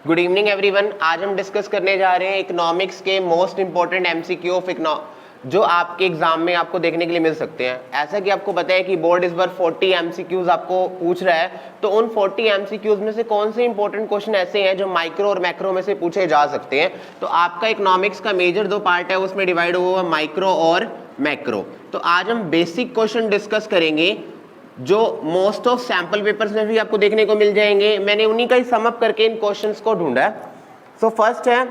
Good evening everyone. आज हम discuss करने जा रहे हैं इकोनॉमिक्स के मोस्ट इंपॉर्टेंट एमसीक्यू ऑफ जो आपके एग्जाम में आपको देखने के लिए मिल सकते हैं। ऐसा कि आपको पता है कि बोर्ड इस बार 40 एमसीक्यूज आपको पूछ रहा है, तो उन 40 एमसीक्यूज में से कौन से इंपॉर्टेंट क्वेश्चन ऐसे हैं जो माइक्रो और मैक्रो में से पूछे जा सकते हैं। तो आपका इकोनॉमिक्स का मेजर दो पार्ट है, उसमें डिवाइड हुआ हुआ माइक्रो और मैक्रो। तो आज हम बेसिक क्वेश्चन डिस्कस करेंगे जो मोस्ट ऑफ सैंपल पेपर्स में भी आपको देखने को मिल जाएंगे। मैंने उन्हीं का ही सम अप करके इन क्वेश्चंस को ढूंढा है। सो फर्स्ट है,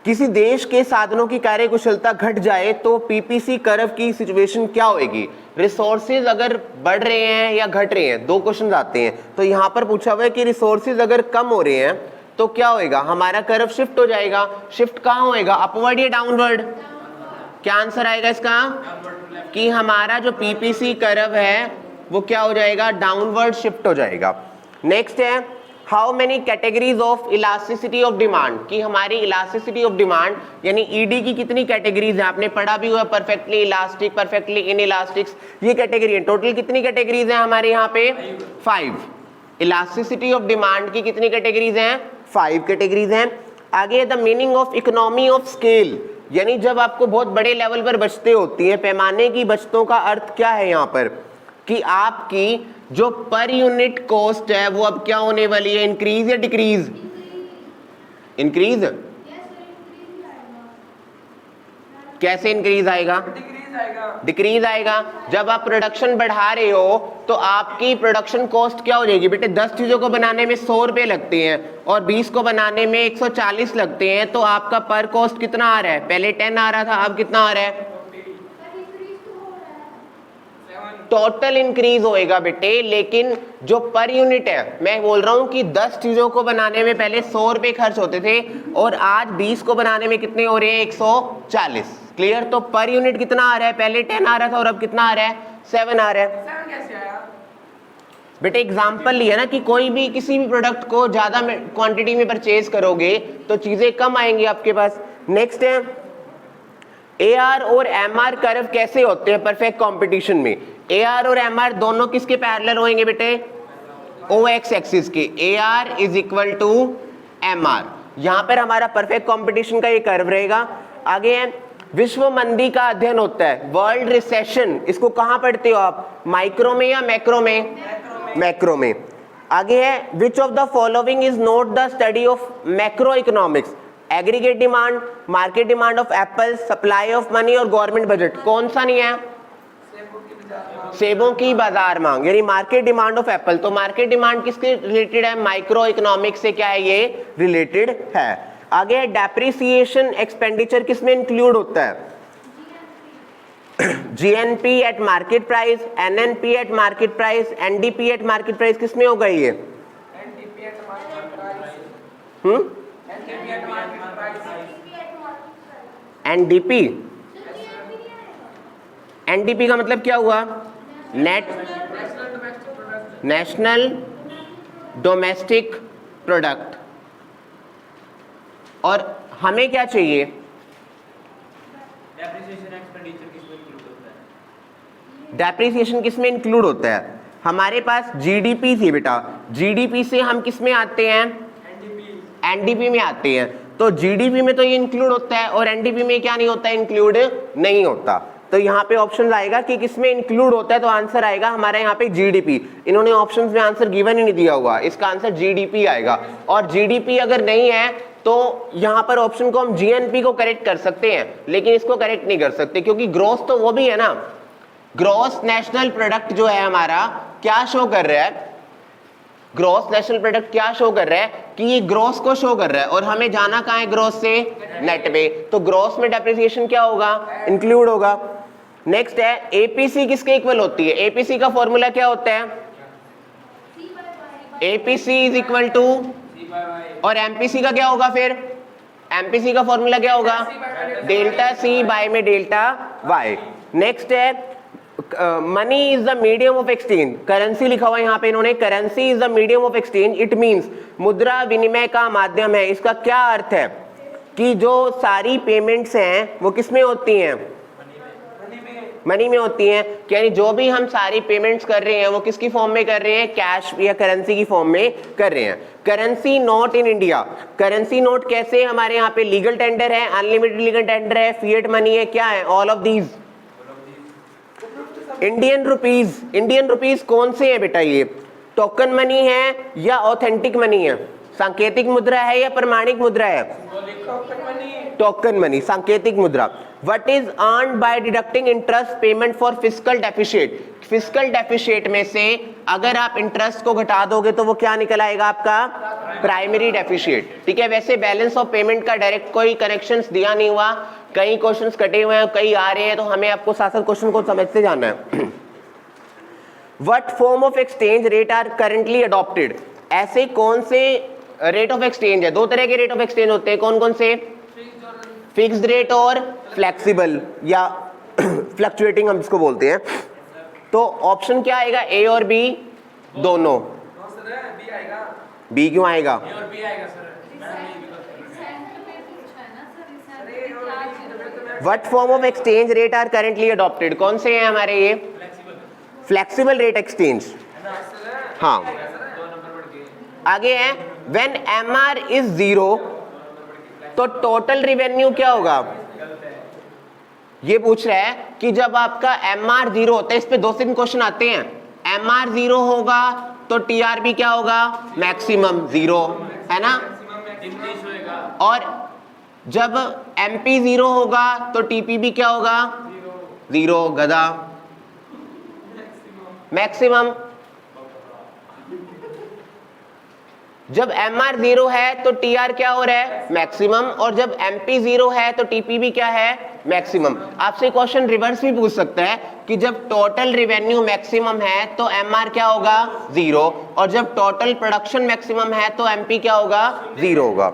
किसी देश के साधनों की कार्यकुशलता घट जाए तो पीपीसी कर्व की सिचुएशन क्या होगी। रिसोर्सेज अगर बढ़ रहे हैं या घट रहे हैं, दो क्वेश्चन आते हैं। तो यहां पर पूछा हुआ है कि रिसोर्सेज अगर कम हो रहे हैं तो क्या होएगा, हमारा कर्व शिफ्ट हो जाएगा। शिफ्ट कहां होएगा, अपवर्ड या डाउनवर्ड? क्या आंसर आएगा इसका कि हमारा जो पीपीसी कर्व है वो क्या हो जाएगा, डाउनवर्ड शिफ्ट हो जाएगा। नेक्स्ट है, how many categories of elasticity of demand, कि हमारी इलास्टिसिटी ऑफ डिमांड यानी ईडी की कितनी कैटेगरीज है। आपने पढ़ा भी हुआ perfectly elastic, perfectly in elastics, ये कैटेगरी है। टोटल कितनी कैटेगरीज हैं हमारे यहाँ पे, 5। इलास्टिसिटी ऑफ डिमांड की कितनी कैटेगरीज हैं, 5 कैटेगरीज हैं। आगे the meaning of economy of scale, यानी जब आपको बहुत बड़े लेवल पर बचतें होती हैं, पैमाने की बचतों का अर्थ क्या है यहाँ पर, कि आपकी जो पर यूनिट कॉस्ट है वो अब क्या होने वाली है, इंक्रीज या डिक्रीज? इंक्रीज। कैसे इंक्रीज आएगा, डिक्रीज आएगा। जब आप प्रोडक्शन बढ़ा रहे हो तो आपकी प्रोडक्शन कॉस्ट क्या हो जाएगी बेटे, 10 चीजों को बनाने में 100 रुपए लगते हैं और 20 को बनाने में 140 लगते हैं, तो आपका पर कॉस्ट कितना आ रहा है, पहले 10 आ रहा था, अब कितना आ रहा है, टोटल इंक्रीज होएगा बेटे। लेकिन जो पर यूनिट है, मैं बोल रहा हूं कि 10 चीजों को बनाने में पहले 100 रुपए खर्च होते थे और आज 20 को बनाने में कितने हो रहे हैं, 140। क्लियर? तो पर यूनिट कितना आ रहा है, पहले 10 आ रहा था और अब कितना आ रहा है, 7 आ रहा है। 7 कैसे आया बेटे एग्जाम्पल लिया ना कि कोई भी किसी भी प्रोडक्ट को ज्यादा क्वांटिटी में परचेज करोगे तो चीजें कम आएंगी आपके पास। नेक्स्ट है, एआर और एमआर कर्व कैसे होते हैं परफेक्ट कंपटीशन में। एआर और एमआर दोनों किसके पैरेलल होंगे बेटे, ओएक्स एक्सिस के। AR is equal to MR, यहां पर हमारा परफेक्ट कंपटीशन का ये कर्व रहेगा। आगे है, विश्व मंदी का अध्ययन होता है, वर्ल्ड रिसेशन, इसको कहां पढ़ते हो आप, माइक्रो में या मैक्रो में? मैक्रो में। आगे है, which of the following is not the study of macro economics, aggregate demand, market demand of Apple, supply of money और गवर्नमेंट बजट। कौन सा नहीं है, सेबों की बाजार मांग, यानी मार्केट डिमांड ऑफ एप्पल। तो मार्केट डिमांड किसके रिलेटेड है, माइक्रो इकोनॉमिक्स से क्या है, ये रिलेटेड है। आगे डेप्रिसिएशन एक्सपेंडिचर किसमें इंक्लूड होता है, GNP eight market price, NNP eight market price, NDP at market price, किसमें होगा ये, एनडीपी। एनडीपी का मतलब क्या हुआ, नेट नेशनल डोमेस्टिक प्रोडक्ट। और हमें क्या चाहिए, डेप्रिसिएशन किसमें इंक्लूड होता है, हमारे पास जीडीपी थी बेटा, जीडीपी से हम किसमें आते हैं, एनडीपी में आते हैं। तो जीडीपी में तो ये इंक्लूड होता है और एनडीपी में क्या नहीं होता, इंक्लूड नहीं होता। तो यहाँ पे ऑप्शन आएगा कि किसमें इंक्लूड होता है, तो आंसर आएगा हमारा यहाँ पे जीडीपी। इन्होंने ऑप्शंस में आंसर गिवन ही नहीं दिया हुआ, इसका आंसर जीडीपी आएगा। और जीडीपी अगर नहीं है तो यहाँ पर ऑप्शन को हम जीएनपी को करेक्ट कर सकते हैं, लेकिन इसको करेक्ट नहीं कर सकते क्योंकि ग्रोथ तो वो भी है ना, ग्रॉस नेशनल प्रोडक्ट जो है हमारा क्या शो कर रहा है, ग्रॉस नेशनल प्रोडक्ट क्या शो कर रहा है कि ये ग्रॉस को शो कर रहा है और हमें जाना कहाँ है, ग्रॉस से नेट पे। तो ग्रॉस में डेप्रिसिएशन क्या होगा, इंक्लूड होगा। नेक्स्ट है, एपीसी किसके इक्वल होती है, एपीसी का फॉर्मूला क्या होता है, एपीसी इज इक्वल टू, और एमपीसी का क्या होगा फिर, एमपीसी का फॉर्मूला क्या होगा, डेल्टा सी बाय में डेल्टा वाई। नेक्स्ट है, money is the medium of exchange, currency लिखा हुआ है यहाँ पे इन्होंने, currency is the medium of exchange, it means मुद्रा विनिमय का माध्यम है। इसका क्या अर्थ है कि जो सारी पेमेंट्स हैं वो किसमें होती हैं, मनी में होती हैं, यानी जो भी हम सारी पेमेंट्स कर रहे हैं वो किसकी फॉर्म में कर रहे हैं, कैश या करेंसी की फॉर्म में कर रहे हैं। Currency note in India, currency note कैसे हमारे यहाँ पे लीगल टेंडर है, अनलिमिटेड लीगल टेंडर है, फिएट मनी है, क्या है, all of these. Indian rupees, Indian rupees कौन से है बेटा, ये टोकन मनी है या ऑथेंटिक मनी है, सांकेतिक मुद्रा है या प्रमाणिक मुद्रा है, टोकन मनी, सांकेतिक मुद्रा। What is earned by deducting interest payment for fiscal deficit, fiscal deficit में से अगर आप इंटरेस्ट को घटा दोगे तो वो क्या निकल आएगा आपका, प्राइमरी डेफिशिएट। ठीक है, वैसे बैलेंस ऑफ पेमेंट का डायरेक्ट कोई कनेक्शंस दिया नहीं हुआ, कई क्वेश्चंस कटे हुए हैं, कई आ रहे हैं, तो हमें आपको साथ साथ क्वेश्चन को समझते जाना है। What form of exchange rate are currently adopted, ऐसे कौन से रेट ऑफ एक्सचेंज है, दो तरह के रेट ऑफ एक्सचेंज होते हैं, कौन कौन से, फिक्स्ड रेट और फ्लेक्सिबल या फ्लक्चुएटिंग हम इसको बोलते हैं। तो ऑप्शन क्या आएगा, ए और बी दोनों, बी क्यों आएगा, what form of exchange rate are currently adopted, कौन से हैं हमारे ये, फ्लेक्सिबल रेट एक्सचेंज। हाँ, आगे है व्हेन एमआर इज 0 तो टोटल रिवेन्यू क्या होगा, ये पूछ रहा है कि जब आपका एमआर 0 होता है, इस पे 2-3 क्वेश्चन आते हैं, एमआर 0 होगा तो टीआरबी क्या होगा, मैक्सिमम 0 है ना, और जब एमपी 0 होगा तो टीपीबी क्या होगा, 0 गधा, मैक्सिमम। जब एमआर 0 है तो टीआर क्या हो रहा है, मैक्सिमम, और जब एमपी 0 है तो टीपीबी क्या है, मैक्सिमम। आपसे क्वेश्चन रिवर्स भी पूछ सकता है कि जब टोटल रिवेन्यू मैक्सिमम है तो एमआर क्या होगा, 0, और जब टोटल प्रोडक्शन मैक्सिमम है तो एमपी क्या होगा, 0 होगा।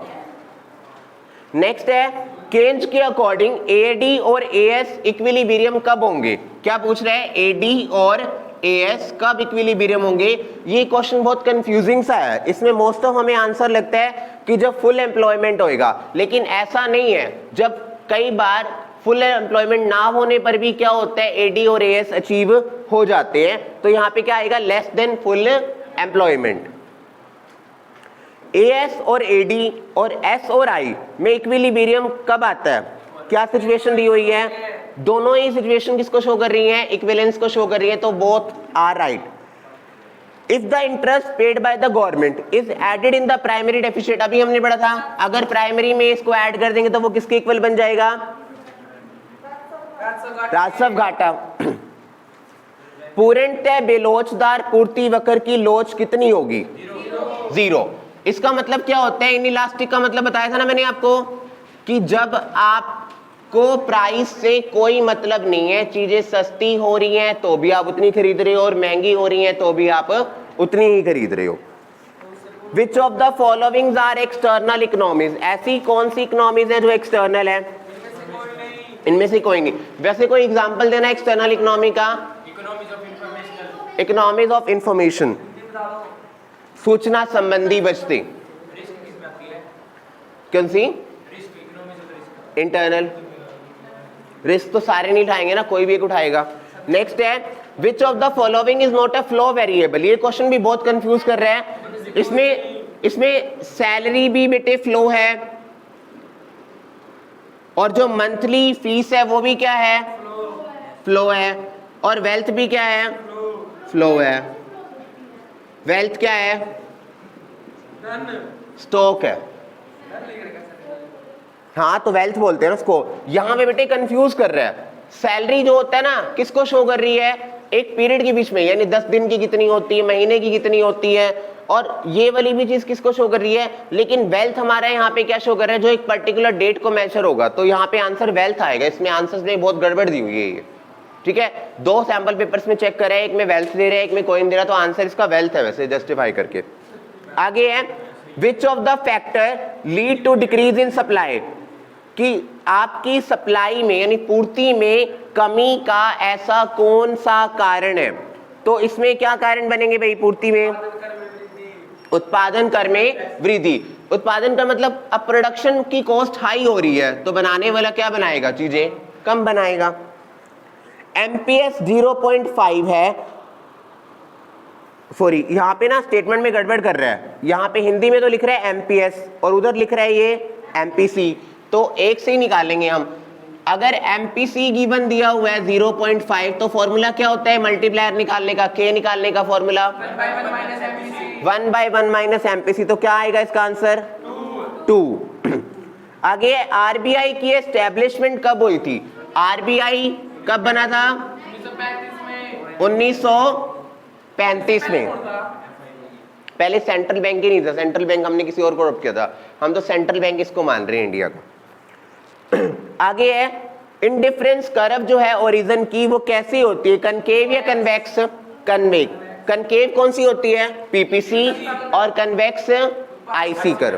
नेक्स्ट है केंज के अकॉर्डिंग एडी और एएस इक्विलिब्रियम कब होंगे, क्या पूछ रहा है, एडी और एएस कब इक्विलिब्रियम होंगे। ये क्वेश्चन बहुत कंफ्यूजिंग सा है, इसमें मोस्ट ऑफ हमें आंसर लगता है कि जब फुल एम्प्लॉयमेंट होएगा, लेकिन ऐसा नहीं है। जब कई बार फुल एम्प्लॉयमेंट ना होने पर भी क्या होता है, एडी और एएस अचीव हो जाते हैं, तो यहाँ पे क्या आएगा, less than full employment. As और एडी और एस और आई में इक्विलिब्रियम कब आता है, क्या सिचुएशन दी हुई है, दोनों ही सिचुएशन किसको शो कर रही हैं, इक्विवेलेंस को शो कर रही है, तो both are right. If the interest paid by the government is added in the primary deficit, अभी हमने पढ़ा था अगर प्राइमरी में इसको ऐड कर देंगे तो वो किसके इक्वल बन जाएगा, राजस्व घाटा। पूर्णतः बेलोचदार पूर्ति वक्र की लोच कितनी होगी, 0। इसका मतलब क्या होता है, इनइलास्टिक का मतलब बताया था ना मैंने आपको कि जब आपको प्राइस से कोई मतलब नहीं है, चीजें सस्ती हो रही हैं तो भी आप उतनी खरीद रहे हो और महंगी हो रही हैं तो भी आप उतनी ही खरीद रहे हो। Which of the following are external economies, ऐसी कौन सी इकोनॉमीज है जो एक्सटर्नल है, इनमें से कोई नहीं। वैसे कोई एग्जांपल देना एक्सटर्नल इकोनॉमी का, इकोनॉमीज ऑफ इंफॉर्मेशन, सूचना संबंधी बचते, कौन सी, इंटरनल। रिस्क तो सारे नहीं उठाएंगे ना, कोई भी एक उठाएगा। नेक्स्ट है which of the following is not a flow variable, ये क्वेश्चन भी बहुत कंफ्यूज कर रहा है। इसमें सैलरी भी बेटे फ्लो है और जो मंथली फीस है वो भी क्या है, फ्लो है, और वेल्थ भी क्या है, फ्लो है। वेल्थ क्या है, स्टॉक है, हाँ तो वेल्थ बोलते हैं ना उसको। यहां पे बेटे कंफ्यूज कर रहा है। सैलरी जो होता है ना किसको शो कर रही है, एक पीरियड के बीच में, यानी 10 दिन की कितनी होती है, महीने की कितनी होती है, और ये वाली भी चीज किसको शो कर रही है। लेकिन वेल्थ हमारा यहाँ पे क्या शो कर रहा है, जो एक पर्टिकुलर डेट को मेजर होगा, तो यहाँ पे आंसर वेल्थ आएगा। इसमें आंसर्स में बहुत गड़बड़ दी हुई है ये, ठीक है। 2 सैंपल पेपर्स में चेक करें, एक में वेल्थ दे रहे हैं, एक में कॉइन दे रहा है, तो आंसर इसका वेल्थ है वैसे जस्टिफाई करके। आगे है which of the factor lead to decrease in supply, कि आपकी सप्लाई में यानी पूर्ति में कमी का ऐसा कौन सा कारण है। तो इसमें क्या कारण बनेंगे भाई, पूर्ति में उत्पादन कर में वृद्धि। उत्पादन का मतलब अब प्रोडक्शन की कॉस्ट हाई हो रही है तो बनाने वाला क्या बनाएगा, चीजें कम बनाएगा। MPS 0.5 है, सॉरी यहाँ पे ना स्टेटमेंट में गड़बड़ कर रहा है, यहाँ पे हिंदी में तो लिख रहा है MPS और उधर लिख रहा है ये MPC, तो एक से ही निकालेंगे हम। अगर MPC गिवन दिया हुआ है 0.5 तो फॉर्मूला क्या होता है मल्टीप्लायर निकालने का, K निकालने का फॉर्मूला 1/1 माइनस MPC, तो क्या आएगा इसका आंसर 2। आगे RBI की एस्टेब्लिशमेंट कब हुई थी? RBI कब बना था? 1935 में। पहले सेंट्रल बैंक ही नहीं था, सेंट्रल बैंक हमने किसी और को अडॉप्ट किया था, हम तो सेंट्रल बैंक इसको मान रहे हैं इंडिया का। आगे है इंडिफरेंस कर्व जो है ओरिजिन की वो कैसी होती है, कनकेव या कन्वेक्स? कन्वेक्स। कनकेव कौन सी होती है? PPC, और कन्वेक्स IC कर्व।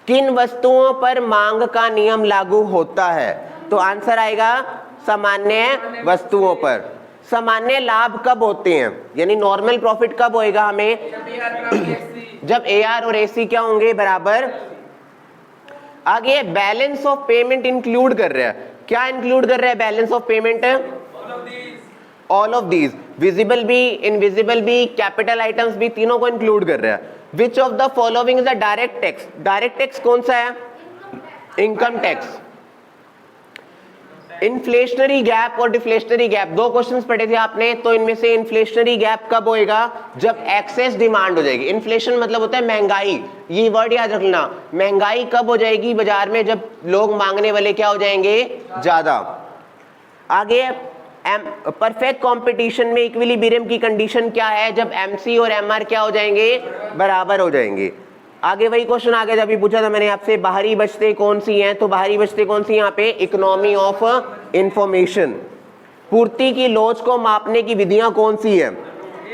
किन वस्तुओं पर मांग का नियम लागू होता है? तो आंसर आएगा सामान्य वस्तुओं पर। सामान्य लाभ कब होते हैं, यानी नॉर्मल प्रॉफिट कब होएगा हमें? जब AR और AC क्या होंगे? बराबर। आगे बैलेंस ऑफ पेमेंट इंक्लूड कर रहा है, क्या इंक्लूड कर रहा है balance of payment? All of these, visible भी, इनविजिबल भी, कैपिटल आइटम्स भी, तीनों को इंक्लूड कर रहा है। Which of the following is a direct tax? Direct tax कौन सा है? Income tax. इन्फ्लेशनरी गैप और डिफ्लेशनरी गैप, दो क्वेश्चंस पढ़े थे आपने, तो इनमें से इन्फ्लेशनरी गैप कब होएगा? जब एक्सेस डिमांड हो जाएगी। इन्फ्लेशन मतलब होता है महंगाई, ये वर्ड याद रखना। महंगाई कब हो जाएगी बाजार में? जब लोग मांगने वाले क्या हो जाएंगे? ज्यादा। आगे परफेक्ट कंपटीशन में इक्विलिब्रियम की कंडीशन क्या है? जब MC और MR क्या हो जाएंगे? बराबर हो जाएंगे। आगे वही क्वेश्चन आ गया जब भी पूछा था मैंने आपसे, बाहरी बचतें कौन सी हैं? तो बाहरी बचतें कौन सी यहाँ पे? Economy of information. पूर्ति की लोच को मापने की विधियां कौन सी है?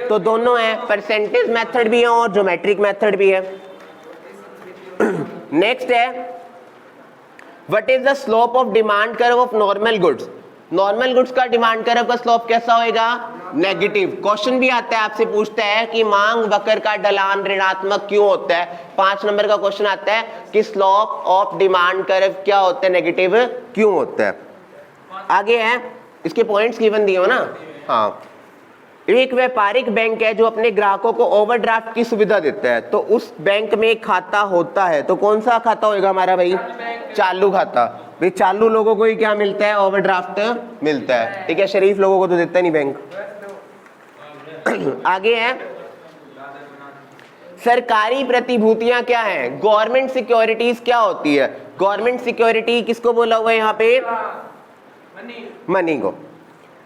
तो दोनों है, परसेंटेज मेथड भी है और ज्योमेट्रिक मेथड भी है। नेक्स्ट है what is the slope of demand curve of normal goods? Normal goods का डिमांड कर्व का स्लोप कैसा होएगा? नेगेटिव। क्वेश्चन भी आता है, आपसे पूछता है कि मांग वक्र का ढलान ऋणात्मक क्यों होता है? 5 नंबर का क्वेश्चन आता है कि स्लोप ऑफ डिमांड कर्व क्या होता है, नेगेटिव क्यों होता है। आगे है, इसके पॉइंट्स गिवन दिए हो ना। हाँ, एक व्यापारिक बैंक है जो अपने ग्राहकों को ओवरड्राफ्ट की सुविधा देता है, तो उस बैंक में एक खाता होता है, तो कौन सा खाता होगा हमारा भाई? चालू खाता। भाई चालू लोगों को ही क्या मिलता है? ओवरड्राफ्ट मिलता है, ठीक है, शरीफ लोगों को तो देता नहीं बैंक। आगे है सरकारी प्रतिभूतियां क्या है? गवर्नमेंट सिक्योरिटीज क्या होती है? गवर्नमेंट सिक्योरिटी किसको बोला हुआ है यहाँ पे? मनी को।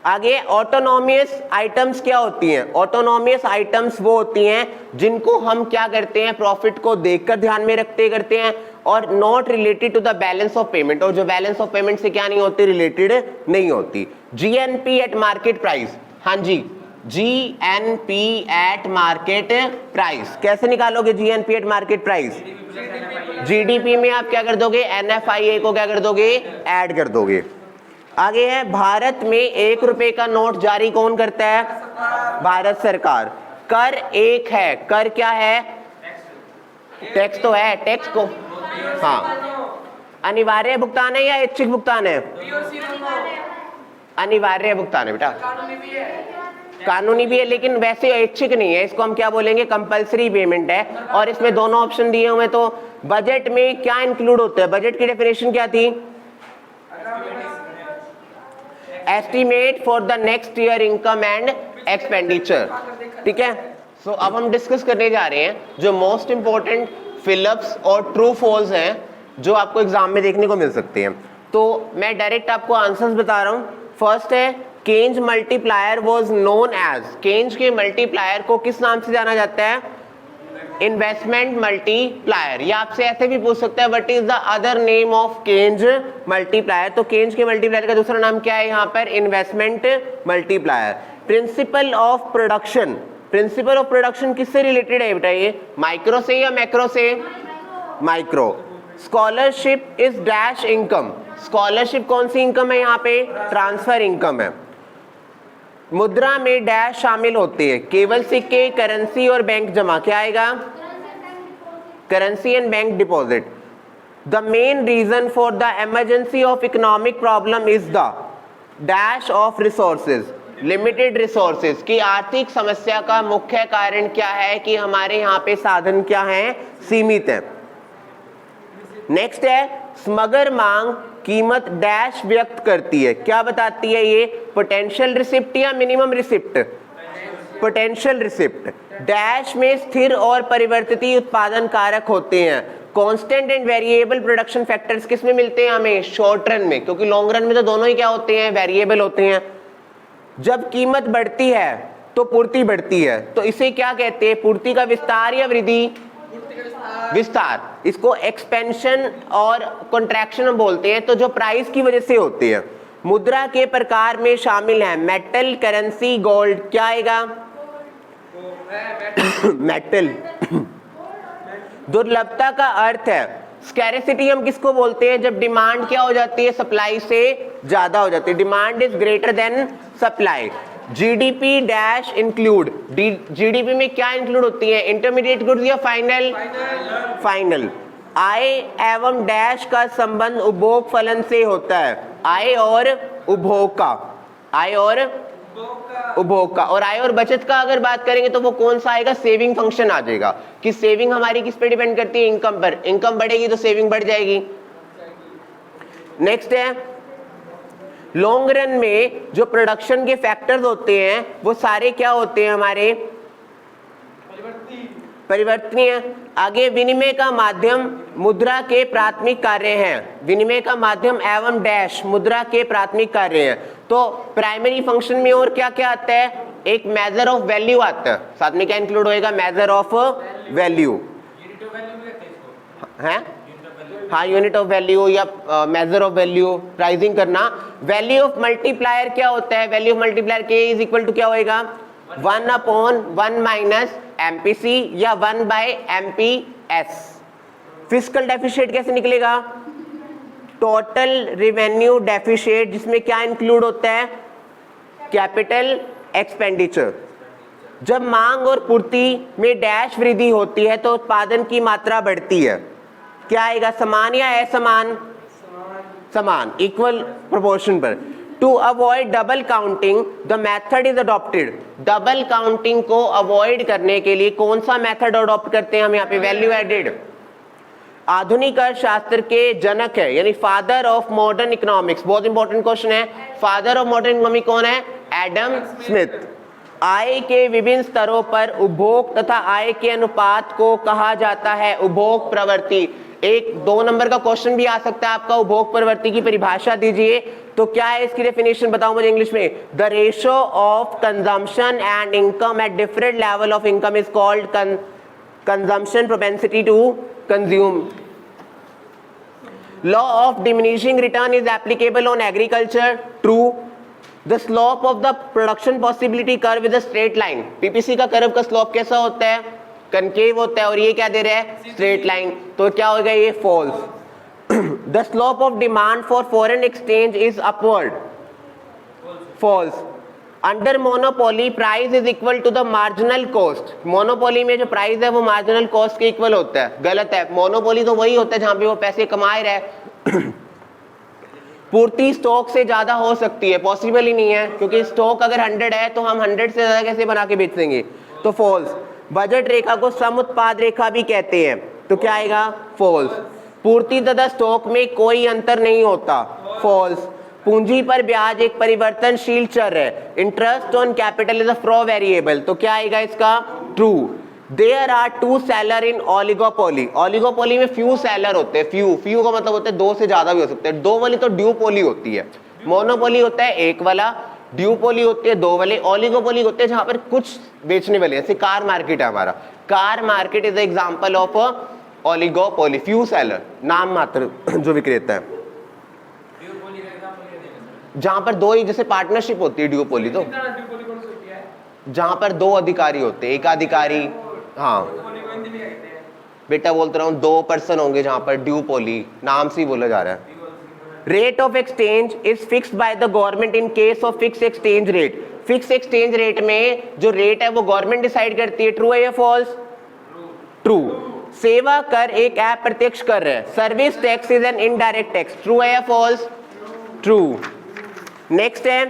आगे ऑटोनोमियस आइटम्स क्या होती हैं? ऑटोनोमियस आइटम्स वो होती हैं जिनको हम क्या करते हैं? प्रॉफिट को देखकर ध्यान में रखते करते हैं, और not related to the balance of payment, और जो बैलेंस ऑफ पेमेंट से क्या नहीं होती? रिलेटेड नहीं होती। GNP एट मार्केट प्राइस, हाँ जी, GNP एट मार्केट प्राइस कैसे निकालोगे? GNP eight market price GDP में आप क्या कर दोगे? NFIA को क्या कर दोगे? ऐड कर दोगे। आगे है भारत में 1 रुपए का नोट जारी कौन करता है? भारत सरकार। कर एक है, कर क्या है? टैक्स तो है, टैक्स को हाँ अनिवार्य भुगतान है या ऐच्छिक भुगतान है? अनिवार्य भुगतान है बेटा, कानूनी भी है लेकिन वैसे ऐच्छिक नहीं है, इसको हम क्या बोलेंगे? कंपलसरी पेमेंट है। और इसमें दोनों ऑप्शन दिए हुए, तो बजट में क्या इंक्लूड होता है? बजट की डेफिनेशन क्या थी? Estimate for the next year income and expenditure, ठीक है। सो अब हम डिस्कस करने जा रहे हैं जो मोस्ट इंपॉर्टेंट फिलअप्स और ट्रू फॉल्स हैं जो आपको एग्जाम में देखने को मिल सकते हैं। तो मैं डायरेक्ट आपको आंसर्स बता रहा हूं। फर्स्ट है Keynes multiplier was known as, Keynes के मल्टीप्लायर को किस नाम से जाना जाता है? Investment multiplier. या आपसे ऐसे भी पूछ सकता है what is the other name of Keynes multiplier, तो केंज के मल्टीप्लायर का दूसरा नाम क्या है यहाँ पर? Investment multiplier. Principle of production, principle of production किससे रिलेटेड है बेटा? ये माइक्रो से या मैक्रो से? Micro. Scholarship is dash income, scholarship कौन सी इनकम है यहाँ पे? ट्रांसफर इनकम है। मुद्रा में डैश शामिल होते हैं? केवल सिक्के, करेंसी और बैंक जमा। क्या आएगा? Currency and bank deposit. The main reason for the emergency of economic problem is the, dash of resources, limited resources की आर्थिक समस्या का मुख्य कारण क्या है कि हमारे यहाँ पे साधन क्या हैं, सीमित है। नेक्स्ट है समग्र मांग कीमत डैश व्यक्त करती है, क्या बताती है ये, पोटेंशियल रिसिप्ट या minimum receipt, potential receipt. Dash में स्थिर और परिवर्तित उत्पादन कारक होते हैं। Constant and variable production factors किस में मिलते हैं हमें, शॉर्ट रन में, क्योंकि लॉन्ग रन में तो दोनों ही क्या होते हैं, वेरिएबल होते हैं। जब कीमत बढ़ती है तो पूर्ति बढ़ती है, तो इसे क्या कहते हैं, पूर्ति का विस्तार या वृद्धि, विस्तार। इसको एक्सपेंशन और कॉन्ट्रैक्शन हम बोलते हैं। तो जो प्राइस की वजह से होती है। मुद्रा के प्रकार में शामिल है मेटल, करेंसी, गोल्ड, क्या आएगा, मेटल। दुर्लभता का अर्थ है स्कैरिसिटी, हम किसको बोलते हैं, जब डिमांड क्या हो जाती है, सप्लाई से ज्यादा हो जाती है, demand is greater than supply. GDP dash include, GDP में क्या इंक्लूड होती है, इंटरमीडिएट गुड्स या फाइनल, फाइनल। आय एवं डैश का संबंध उपभोग फलन से होता है, आय और उपभोग का, आय और उपभोग का। और आय और बचत का अगर बात करेंगे तो वो कौन सा आएगा, सेविंग फंक्शन आ जाएगा, कि सेविंग हमारी किस पे डिपेंड करती है, इनकम पर। इनकम बढ़ेगी तो सेविंग बढ़ जाएगी। नेक्स्ट है लॉन्ग रन में जो प्रोडक्शन के फैक्टर्स होते हैं वो सारे क्या होते हैं हमारे, परिवर्तनीय। आगे विनिमय का माध्यम मुद्रा के प्राथमिक कार्य हैं, विनिमय का माध्यम एवं डैश मुद्रा के प्राथमिक कार्य हैं। तो प्राइमरी फंक्शन में और क्या क्या आता है, एक मेजर ऑफ वैल्यू आता है, साथ में क्या इंक्लूड होएगा, मेजर ऑफ वैल्यू है, हाँ यूनिट ऑफ वैल्यू या मेजर ऑफ वैल्यू, प्राइसिंग करना। वैल्यू ऑफ मल्टीप्लायर क्या होता है, वैल्यू ऑफ मल्टीप्लायर के इज इक्वल टू क्या होएगा, 1/1 माइनस एमपीसी या 1/MPS। फिस्कल डेफिशिएट कैसे निकलेगा, टोटल रेवेन्यू डेफिशिएट, जिसमें क्या इंक्लूड होता है, कैपिटल एक्सपेंडिचर। जब मांग और पूर्ति में डैश वृद्धि होती है तो उत्पादन की मात्रा बढ़ती है, क्या आएगा, समान या असमान, समान, इक्वल प्रोपोर्शन पर। To avoid double counting the method is adopted, double counting को अवॉइड करने के लिए कौन सा मेथड अडॉप्ट करते हैं हम यहाँ पे, वैल्यू एडेड। आधुनिक अर्थशास्त्र के जनक है, यानी फादर ऑफ मॉडर्न इकोनॉमिक्स, बहुत इंपॉर्टेंट क्वेश्चन है, फादर ऑफ मॉडर्न इकोनॉमिक्स कौन है, एडम स्मिथ। आय के विभिन्न स्तरों पर उपभोग तथा आय के अनुपात को कहा जाता है उपभोग प्रवृत्ति। एक 2 नंबर का क्वेश्चन भी आ सकता है आपका, उपभोग प्रवृत्ति की परिभाषा दीजिए, तो क्या है इसकी डेफिनेशन बताओ मुझे इंग्लिश में, the ratio of consumption and income at different level of income is called consumption propensity to consume. Law of diminishing return is applicable on agriculture, true. The slope of the production possibility curve with a straight line, PPC का curve का slope कैसा होता है, concave होता है, और ये क्या दे रहा है, स्ट्रेट लाइन, तो क्या होगा ये false. The slope of demand for foreign exchange is upward, false. Under monopoly price is equal to the marginal cost, monopoly में जो प्राइस है वो मार्जिनल कॉस्ट के इक्वल होता है, गलत है। मोनोपोली तो वही होता है जहां पे वो पैसे कमाए रहे। पूर्ति स्टॉक से ज्यादा हो सकती है, पॉसिबल ही नहीं है, क्योंकि स्टॉक अगर 100 है तो हम 100 से ज्यादा कैसे बना के बेच देंगे, तो फॉल्स। बजट रेखा को सम उत्पाद रेखा भी कहते हैं, तो क्या आएगा, फॉल्स। पूर्ति तथा स्टॉक में कोई अंतर नहीं होता, फॉल्स। पूंजी पर ब्याज एक परिवर्तनशील चर है, interest on capital is a free variable, तो क्या आएगा इसका, true. There are 2 seller in oligopoly, oligopoly में फ्यू सेलर होते हैं, फ्यू का मतलब होता है 2 से ज्यादा भी हो सकते हैं, 2 वाली तो ड्यूपोली होती है, मोनोपोली होता है 1 वाला, ड्यूपोली होती है 2 वाले, ओलिगोपोली होते हैं जहां पर कुछ बेचने वाले, जैसे कार मार्केट है हमारा, car market is example of oligopoly, few seller, नाम मात्र जो विक्रेता है, जहां पर 2 ही, जैसे पार्टनरशिप होती है ड्यूपोली, तो जहां पर 2 अधिकारी होते हैं, एक अधिकारी, हाँ बेटा बोलते रहा हूँ, 2 पर्सन होंगे जहां पर ड्यूपोली, नाम से ही बोला जा रहा है। Rate of exchange is fixed by the government in case of fix exchange rate, fix exchange rate में जो रेट है वो गवर्नमेंट डिसाइड करती है, ट्रू है या फॉल्स, ट्रू। सेवा कर एक अप्रत्यक्ष कर है, service tax is an indirect tax, true है या फॉल्स, ट्रू। नेक्स्ट है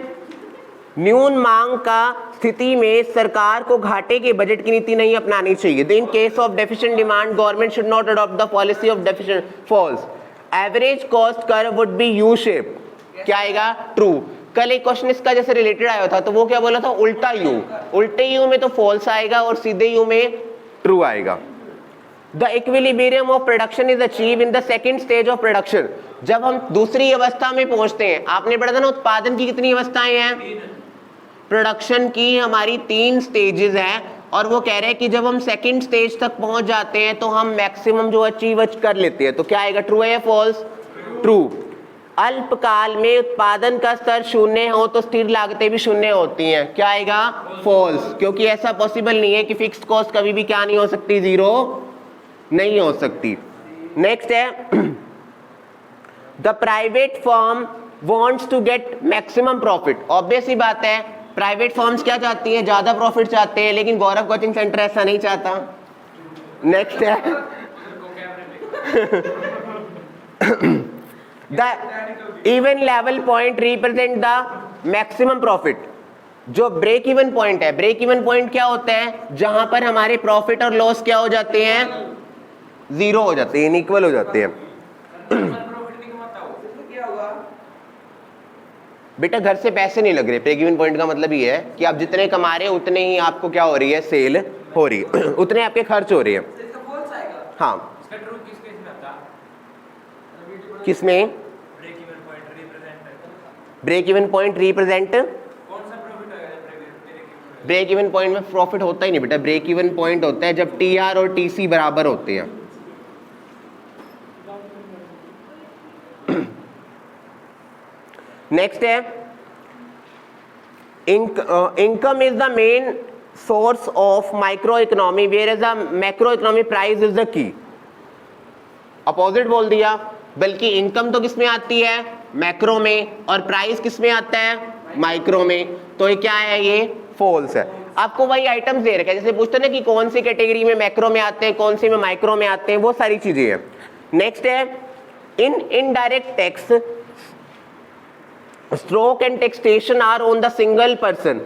न्यून मांग का स्थिति में सरकार को घाटे के बजट की नीति नहीं अपनानी चाहिए। In case of deficient demand government should not adopt the policy of deficient. False. Average cost curve would be U shape. क्या आएगा? ट्रू। कल एक क्वेश्चन इसका जैसे रिलेटेड आया था तो वो क्या बोला था? उल्टा यू। उल्टे यू में तो फॉल्स आएगा और सीधे यू में ट्रू आएगा। The equilibrium of production is achieve in the second stage of production. जब हम दूसरी अवस्था में पहुंचते हैं, आपने पढ़ा था ना उत्पादन की कितनी अवस्थाएं हैं? प्रोडक्शन की हमारी 3 स्टेजेस हैं और वो कह रहे हैं कि जब हम सेकंड स्टेज तक पहुंच जाते हैं तो हम मैक्सिमम जो अचीव कर लेते हैं। तो क्या आएगा? ट्रू है या फॉल्स? ट्रू। अल्पकाल में उत्पादन का स्तर शून्य हो तो स्थिर लागतें भी शून्य होती हैं। क्या आएगा? फॉल्स। क्योंकि ऐसा पॉसिबल नहीं है कि फिक्स्ड कॉस्ट कभी भी क्या नहीं हो सकती? जीरो नहीं हो सकती। नेक्स्ट है the private firm wants to get maximum profit. Obvious ही बात है, प्राइवेट फर्म्स क्या चाहती हैं? ज्यादा प्रॉफिट चाहते हैं, लेकिन गौरव कोचिंग सेंटर ऐसा नहीं चाहता। नेक्स्ट है the even level point represent the maximum profit. जो ब्रेक इवन पॉइंट है, ब्रेक इवन पॉइंट क्या होता है? जहां पर हमारे प्रॉफिट और लॉस क्या हो जाते हैं? जीरो हो जाते हैं, इनइक्वल हो जाते हैं। बेटा घर से पैसे नहीं लग रहे। ब्रेक इवन पॉइंट का मतलब ये है कि आप जितने कमा रहे हैं उतने ही आपको क्या हो रही है? सेल हो रही है उतने आपके खर्च हो रही है। हाँ, किसमें? Break even point represent. Break even point में प्रॉफिट होता ही नहीं बेटा। ब्रेक इवन पॉइंट होता है जब टीआर और टीसी बराबर होते हैं। नेक्स्ट है income is the main source of micro economy where is the macro economy price is the key. Opposite बोल दिया, बल्कि इनकम तो किसमें आती है? मैक्रो में, और प्राइस किसमें आता है? माइक्रो में। तो ये क्या है? ये फॉल्स है। आपको वही आइटम्स दे रखे हैं, जैसे पूछते हैं ना कि कौन सी कैटेगरी में मैक्रो में आते हैं, कौन सी में माइक्रो में आते हैं, वो सारी चीजें हैं। नेक्स्ट है in indirect tax stroke and taxation are on the single person.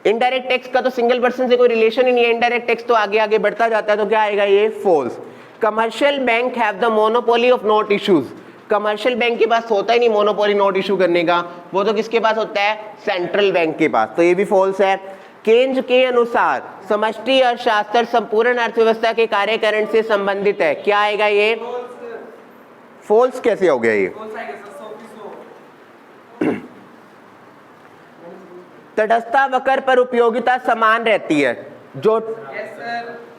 Indirect tax का तो सिंगल पर्सन से कोई रिलेशन ही नहीं है। इनडायरेक्ट टैक्स तो आगे आगे बढ़ता जाता है। तो क्या आएगा? ये false. Commercial bank have the monopoly of note issues. Commercial bank के पास होता ही नहीं मोनोपोली नोट इशू करने का, वो तो किसके पास होता है? सेंट्रल बैंक के पास। तो ये भी फॉल्स है। केंज के अनुसार समष्टि अर्थशास्त्र संपूर्ण अर्थव्यवस्था के कार्यकरण से संबंधित है। क्या आएगा? ये फॉल्स कैसे हो गया? ये तटस्थता वक्र पर उपयोगिता समान रहती है। जो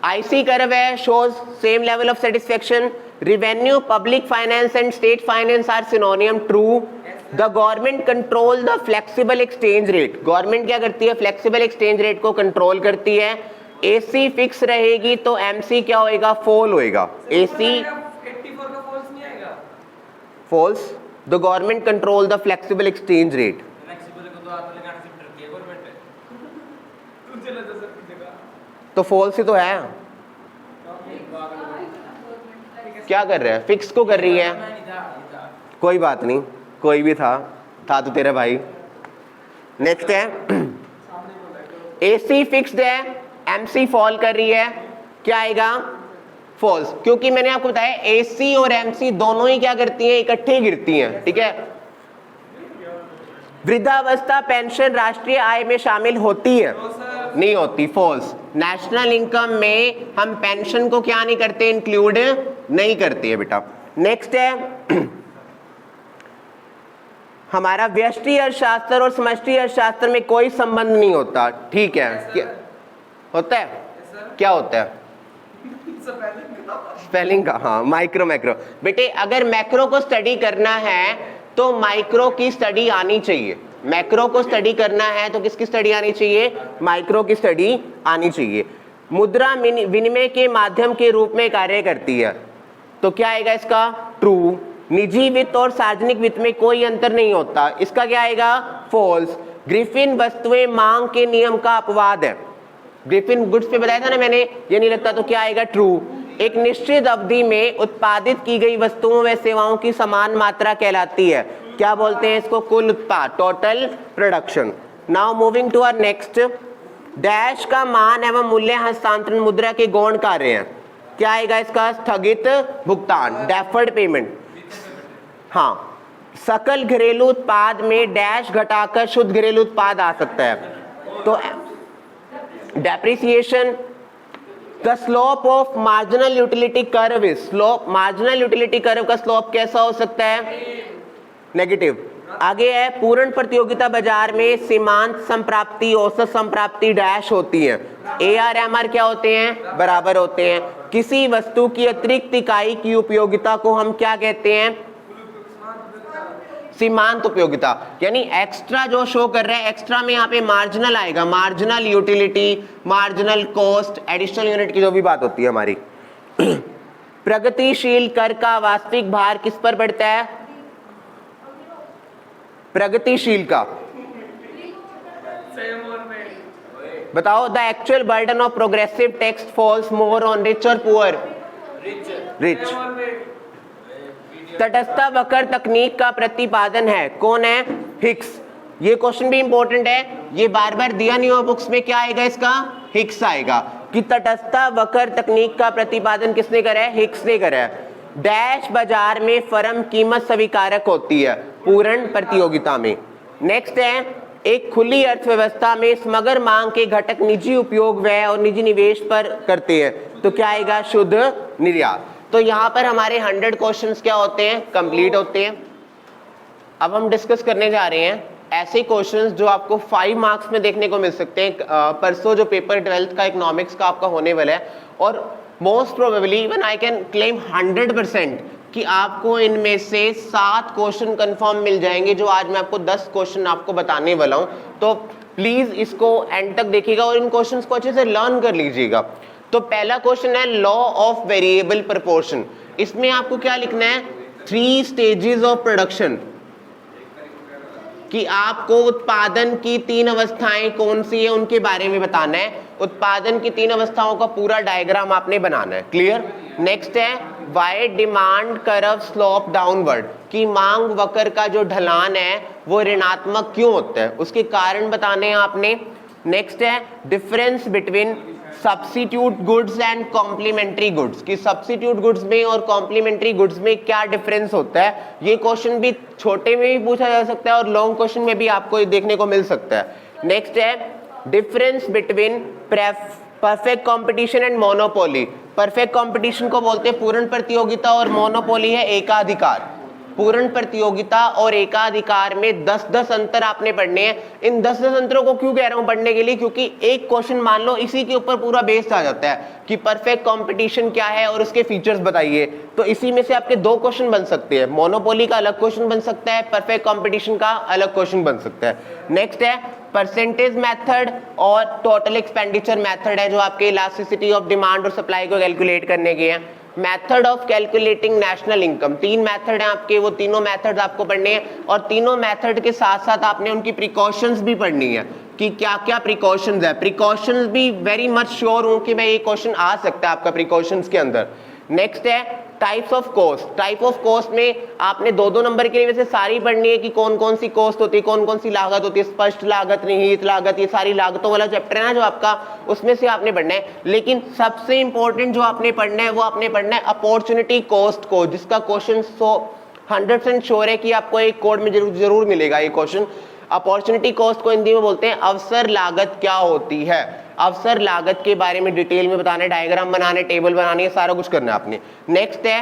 आईसी कर्व है shows same level of satisfaction. Revenue, public finance and state finance are synonym. True. The government control the flexible exchange rate. Government क्या करती है? फ्लेक्सिबल एक्सचेंज रेट को कंट्रोल करती है। एसी फिक्स रहेगी तो एमसी क्या होएगा? फॉल होएगा। एसी false. The government control the flexible exchange rate. तो फॉल्स ही तो है। क्या कर रहे हैं? फिक्स को कर रही है। कोई बात नहीं, कोई भी था तो तेरा भाई। नेक्स्ट है एसी फिक्स्ड है, एमसी फॉल कर रही है। क्या आएगा? फॉल्स। क्योंकि मैंने आपको बताया एसी और एमसी दोनों ही क्या करती हैं? इकट्ठे गिरती हैं। ठीक है। वृद्धावस्था पेंशन राष्ट्रीय आय में शामिल होती है? नहीं होती। फॉल्स। नेशनल इनकम में हम पेंशन को क्या नहीं करते? इंक्लूड नहीं करते है बेटा। नेक्स्ट है हमारा व्यष्टि अर्थशास्त्र और समष्टि अर्थशास्त्र में कोई संबंध नहीं होता। ठीक है। क्या होता है? क्या होता है? स्पेलिंग का। हाँ, माइक्रो मैक्रो। बेटे अगर मैक्रो को स्टडी करना है तो माइक्रो की स्टडी आनी चाहिए। मैक्रो को स्टडी करना है तो किसकी स्टडी आनी चाहिए? माइक्रो की स्टडी आनी चाहिए। मुद्रा विनिमय के माध्यम के रूप में कार्य करती है। तो क्या आएगा इसका? ट्रू। निजी वित्त और सार्वजनिक वित्त में कोई अंतर नहीं होता। इसका क्या आएगा? फॉल्स। ग्रिफिन वस्तुएं मांग के नियम का अपवाद है। ग्रिफिन गुड्स पे बताया था ना मैंने, ये नहीं लगता। तो क्या आएगा? ट्रू। एक निश्चित अवधि में उत्पादित की गई वस्तुओं व सेवाओं की समान मात्रा कहलाती है। क्या बोलते हैं इसको? कुल उत्पाद, total production. Now moving to our next, dash का मान एवं मूल्य हस्तांतरण मुद्रा के गौण कार्य हैं। क्या आएगा इसका? स्थगित भुगतान, डेफर्ड पेमेंट। हाँ, सकल घरेलू उत्पाद में डैश घटाकर शुद्ध घरेलू उत्पाद आ सकता है। तो depreciation, the slope of marginal utility curve is, slope marginal utility curve का स्लोप कैसा हो सकता है? नेगेटिव। आगे है, पूर्ण प्रतियोगिता बाजार में सीमांत संप्राप्ति, औसत संप्राप्ति डैश होती है। AR/MR क्या होते हैं? बराबर होते हैं। किसी वस्तु की अतिरिक्त इकाई की उपयोगिता को हम क्या कहते हैं? सीमांत उपयोगिता। यानी एक्स्ट्रा जो शो कर रहा है, एक्स्ट्रा में यहाँ पे मार्जिनल आएगा, marginal utility, marginal cost, additional unit की जो भी बात होती है हमारी। प्रगतिशील कर का वास्तविक भार किस पर पड़ता है? प्रगतिशील का बताओ। The actual burden of progressive tax falls more on rich और पुअर? रिच। तटस्थता वक्र तकनीक का प्रतिपादन है, कौन है? हिक्स। ये क्वेश्चन भी इंपॉर्टेंट है, ये बार बार दिया नहीं हुआ बुक्स में। क्या आएगा इसका? हिक्स आएगा। कि तटस्थता वक्र तकनीक का प्रतिपादन किसने करा है? हिक्स ने करा है। डैश बाजार में फर्म कीमत स्वीकारक होती है, पूर्ण प्रतियोगिता में। नेक्स्ट है, एक खुली अर्थव्यवस्था में समग्र मांग के घटक निजी उपयोग व्यय और निजी निवेश पर करते हैं, तो क्या आएगा? शुद्ध निर्यात। तो यहाँ पर हमारे 100 क्वेश्चंस क्या होते हैं? कंप्लीट होते हैं। अब हम डिस्कस करने जा रहे हैं ऐसे क्वेश्चंस जो आपको 5 मार्क्स में देखने को मिल सकते हैं। परसों जो पेपर 12th का इकोनॉमिक्स का आपका होने वाला है, और most probably even I can claim 100% कि आपको इनमें से 7 क्वेश्चन कंफर्म मिल जाएंगे, जो आज मैं आपको 10 क्वेश्चन आपको बताने वाला हूँ। तो प्लीज इसको एंड तक देखिएगा और इन क्वेश्चंस को अच्छे से लर्न कर लीजिएगा। तो पहला क्वेश्चन है लॉ ऑफ वेरिएबल प्रोपोर्शन। इसमें आपको क्या लिखना है? 3 स्टेजेस ऑफ प्रोडक्शन, कि आपको उत्पादन की 3 अवस्थाएं कौन सी है उनके बारे में बताना है। उत्पादन की 3 अवस्थाओं का पूरा डायग्राम आपने बनाना है। क्लियर? नेक्स्ट है why demand curve slope downward, कि मांग वक्र का जो ढलान है वो ऋणात्मक क्यों होता है, उसके कारण बताने हैं आपने। नेक्स्ट है difference between substitute goods and complementary goods, कि सब्स्टिट्यूट गुड्स में और कॉम्प्लीमेंट्री गुड्स में क्या डिफरेंस होता है। ये क्वेश्चन भी छोटे में भी पूछा जा सकता है और लॉन्ग क्वेश्चन में भी आपको देखने को मिल सकता है। नेक्स्ट है difference between perfect competition and monopoly. Perfect competition को बोलते हैं पूर्ण प्रतियोगिता, और मोनोपोली है एकाधिकार। पूर्ण प्रतियोगिता और एकाधिकार में 10-10 अंतर आपने पढ़ने हैं। इन 10-10 अंतरों को क्यों कह रहा हूं पढ़ने के लिए? क्योंकि एक क्वेश्चन मान लो इसी के ऊपर पूरा बेस्ड आ जाता है कि परफेक्ट कंपटीशन क्या है और उसके फीचर्स बताइए। तो इसी में से आपके 2 क्वेश्चन बन सकते हैं। मोनोपोली का अलग क्वेश्चन बन सकता है, परफेक्ट कंपटीशन का अलग क्वेश्चन बन सकता है। नेक्स्ट है परसेंटेज मेथड और टोटल एक्सपेंडिचर मेथड है, जो आपके इलास्टिसिटी ऑफ डिमांड और सप्लाई को कैलकुलेट करने के हैं। Method of calculating national income, 3 method हैं आपके, वो तीनों मेथड आपको पढ़ने हैं। और तीनों मेथड के साथ साथ आपने उनकी प्रिकॉशंस भी पढ़नी है कि क्या क्या प्रिकॉशंस है। प्रिकॉशंस भी वेरी मच श्योर हूं कि मैं ये क्वेश्चन आ सकता है आपका प्रिकॉशंस के अंदर। नेक्स्ट है types of cost. Type of cost में आपने 2-2 नंबर के लिए वैसे सारी पढ़नी है कि कौन कौन सी कॉस्ट होती है, कौन कौन सी लागत होती है, स्पष्ट लागत, निहित लागत, ये सारी लागतों वाला चैप्टर है ना जो आपका, उसमें से आपने पढ़ना है। लेकिन सबसे इंपॉर्टेंट जो आपने पढ़ना है वो आपने पढ़ना है अपॉर्चुनिटी कॉस्ट को, जिसका क्वेश्चन 100% श्योर है कि आपको एक कोड में जरूर मिलेगा ये क्वेश्चन। अपॉर्चुनिटी कॉस्ट को हिंदी में बोलते हैं अवसर लागत क्या होती है। अवसर लागत के बारे में डिटेल में बताना है, डायग्राम बनाने, टेबल बनानी है, सारा कुछ करना है आपने। नेक्स्ट है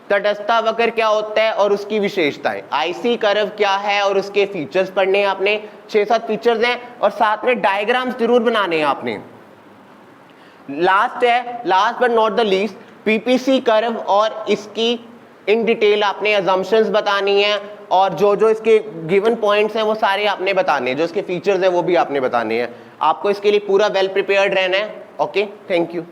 तटस्थता वक्र क्या होता है और उसकी विशेषताएं। आईसी कर्व क्या है और उसके फीचर्स पढ़ने हैं आपने। 6-7 फीचर्स हैं और साथ में डायग्राम्स जरूर बनाने हैं आपने। लास्ट है, last but not the least, PPC curve और इसकी इन डिटेल आपने अजम्पशंस बतानी है, और जो जो इसके गिवन पॉइंट्स हैं वो सारे आपने बताने हैं, जो इसके फीचर्स हैं वो भी आपने बताने हैं। आपको इसके लिए पूरा वेल प्रिपेयर्ड रहना है। Okay, thank you.